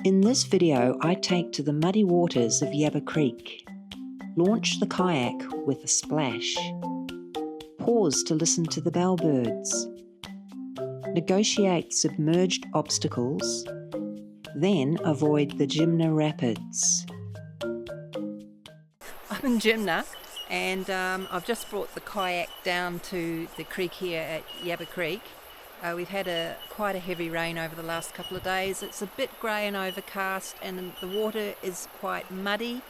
In this video, I take to the muddy waters of Yabba Creek, launch the kayak with a splash, pause to listen to the bellbirds, negotiate submerged obstacles, then avoid the Jimna Rapids. I'm in Jimna and I've just brought the kayak down to the creek here at Yabba Creek. We've had quite a heavy rain over the last couple of days. It's a bit grey and overcast and the water is quite muddy.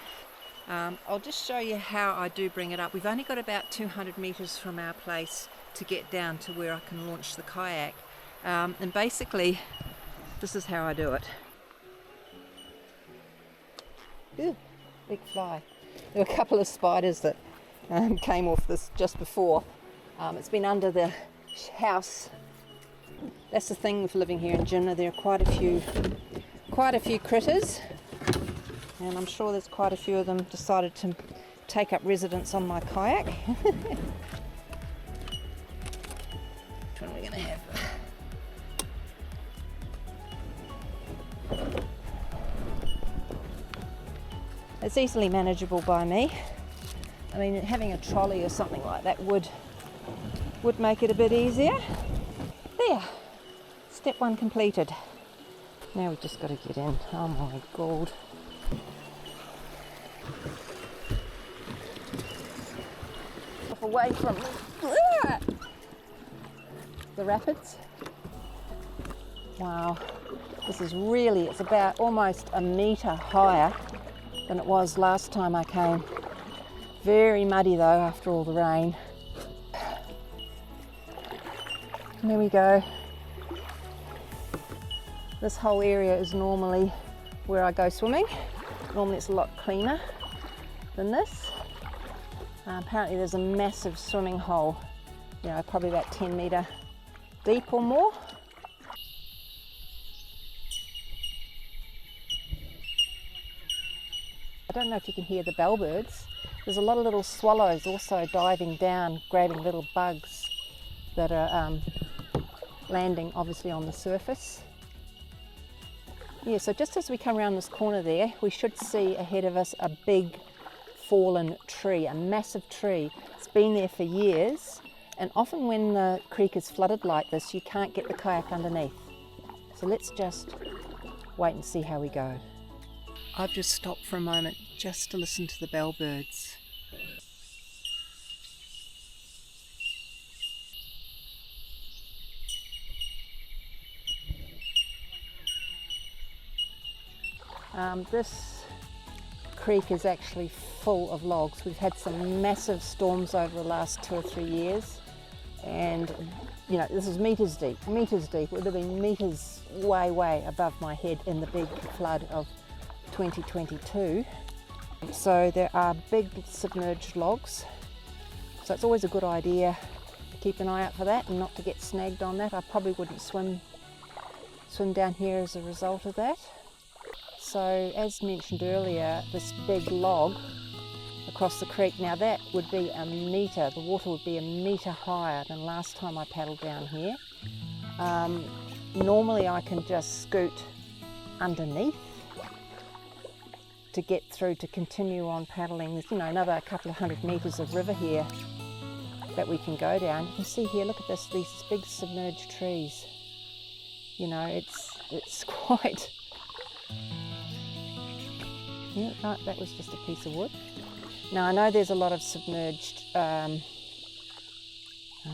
I'll just show you how I do bring it up. We've only got about 200 metres from our place to get down to where I can launch the kayak. And basically, this is how I do it. Ooh, big fly. There were a couple of spiders that came off this just before. It's been under the house. That's the thing with living here in Jimna. There are quite a few critters, and I'm sure there's quite a few of them decided to take up residence on my kayak. Which one are we going to have? It's easily manageable by me. I mean, having a trolley or something like that would make it a bit easier. There, step one completed. Now we've just got to get in. Oh my god. Away from the rapids. Wow, this is really, it's about almost a metre higher than it was last time I came. Very muddy though after all the rain. And there we go. This whole area is normally where I go swimming. Normally it's a lot cleaner than this. Apparently there's a massive swimming hole, you know, probably about 10 metre deep or more. I don't know if you can hear the bellbirds. There's a lot of little swallows also diving down, grabbing little bugs that are landing obviously on the surface. Yeah, so just as we come around this corner there, we should see ahead of us a big fallen tree, a massive tree. It's been there for years, and often when the creek is flooded like this, you can't get the kayak underneath. So let's just wait and see how we go. I've just stopped for a moment just to listen to the bellbirds. This creek is actually full of logs. We've had some massive storms over the last 2 or 3 years, and you know, this is metres deep. It would have been metres way above my head in the big flood of 2022. So there are big submerged logs, so it's always a good idea to keep an eye out for that and not to get snagged on that. I probably wouldn't swim down here as a result of that. So as mentioned earlier, this big log across the creek, now that would be a metre, the water would be a metre higher than last time I paddled down here. Normally I can just scoot underneath to get through to continue on paddling. There's, you know, another couple of 100 metres of river here that we can go down. You can see here, look at this, these big submerged trees. You know, it's quite... Yeah, no, that was just a piece of wood. Now I know there's a lot of submerged, I'm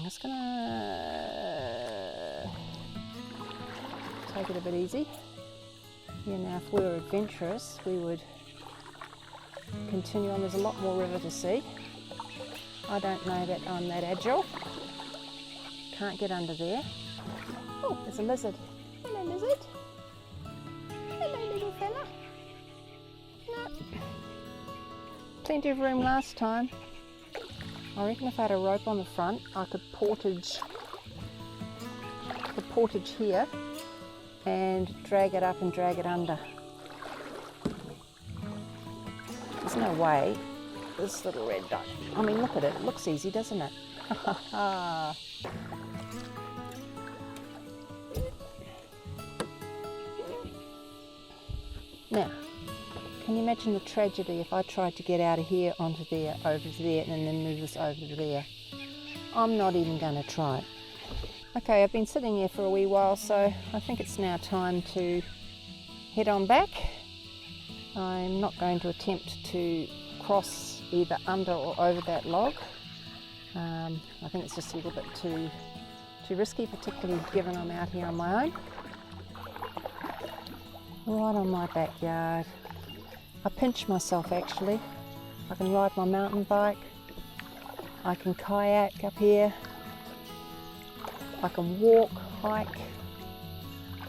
just gonna take it a bit easy. Yeah, now if we were adventurous, we would continue on. There's a lot more river to see. I don't know that I'm that agile. Can't get under there. Oh, there's a lizard. Hello, lizard. Hello, little fella. No. Plenty of room last time. I reckon if I had a rope on the front, I could portage here and drag it up and drag it under. There's no way this little red duck, I mean look at it, it looks easy, doesn't it? Now, can you imagine the tragedy if I tried to get out of here onto there, over to there, and then move this over to there? I'm not even going to try it. Okay, I've been sitting here for a wee while, so I think it's now time to head on back. I'm not going to attempt to cross either under or over that log. I think it's just a little bit too risky, particularly given I'm out here on my own. Right on my backyard. I pinch myself actually. I can ride my mountain bike. I can kayak up here. I can walk, hike.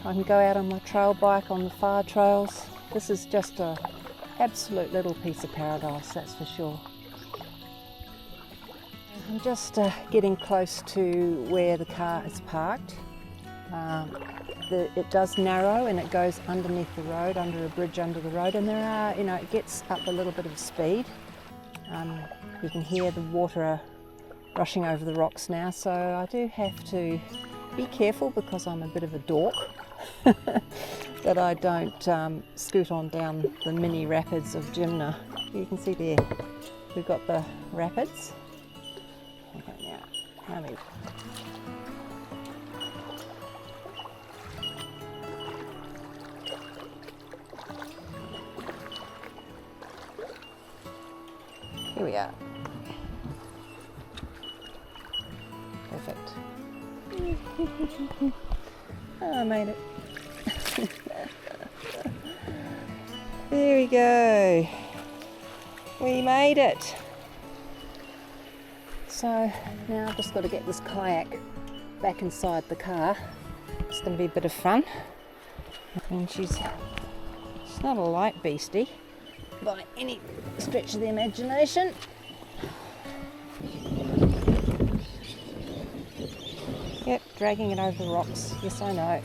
I can go out on my trail bike on the far trails. This is just an absolute little piece of paradise, that's for sure. I'm just getting close to where the car is parked. It does narrow and it goes underneath the road, under a bridge under the road, and there are, it gets up a little bit of speed. You can hear the water rushing over the rocks now, so I do have to be careful because I'm a bit of a dork that I don't scoot on down the mini rapids of Jimna. You can see there, we've got the rapids. Okay, now move. Here we are. Perfect. Oh, I made it. There we go. We made it. So now I've just got to get this kayak back inside the car. It's going to be a bit of fun. And she's not a light beastie by any stretch of the imagination. Yep, dragging it over the rocks. Yes, I know.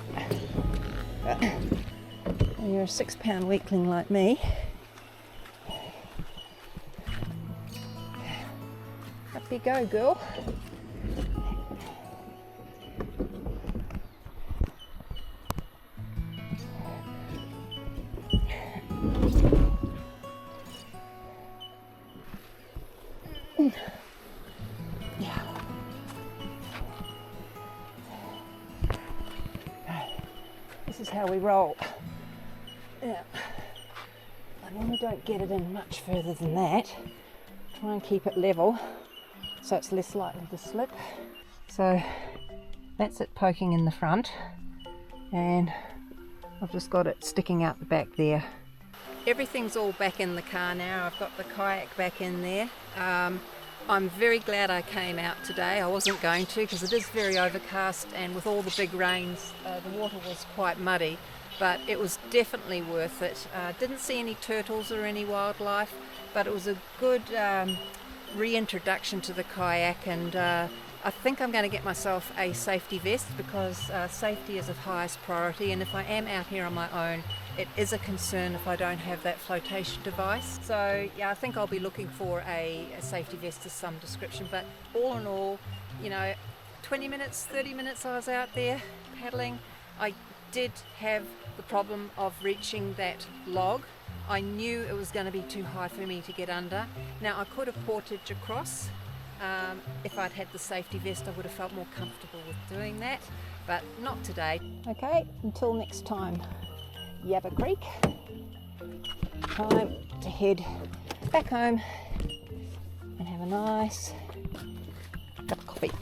But when you're a 6-pound weakling like me, up you go, girl. Yeah. This is how we roll. Yeah. I normally don't get it in much further than that. Try and keep it level so it's less likely to slip. So that's it poking in the front, and I've just got it sticking out the back there. Everything's all back in the car now. I've got the kayak back in there. I'm very glad I came out today. I wasn't going to because it is very overcast, and with all the big rains the water was quite muddy, but it was definitely worth it. Didn't see any turtles or any wildlife, but it was a good reintroduction to the kayak, and I think I'm going to get myself a safety vest because safety is of highest priority, and if I am out here on my own, it is a concern if I don't have that flotation device. So yeah, I think I'll be looking for a safety vest of some description, but all in all, 20 minutes, 30 minutes I was out there paddling. I did have the problem of reaching that log. I knew it was going to be too high for me to get under. Now I could have portaged across. If I'd had the safety vest, I would have felt more comfortable with doing that, but not today. Okay, until next time, Yabba Creek. Time to head back home and have a nice cup of coffee.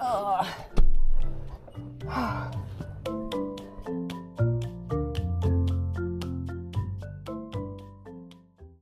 Oh.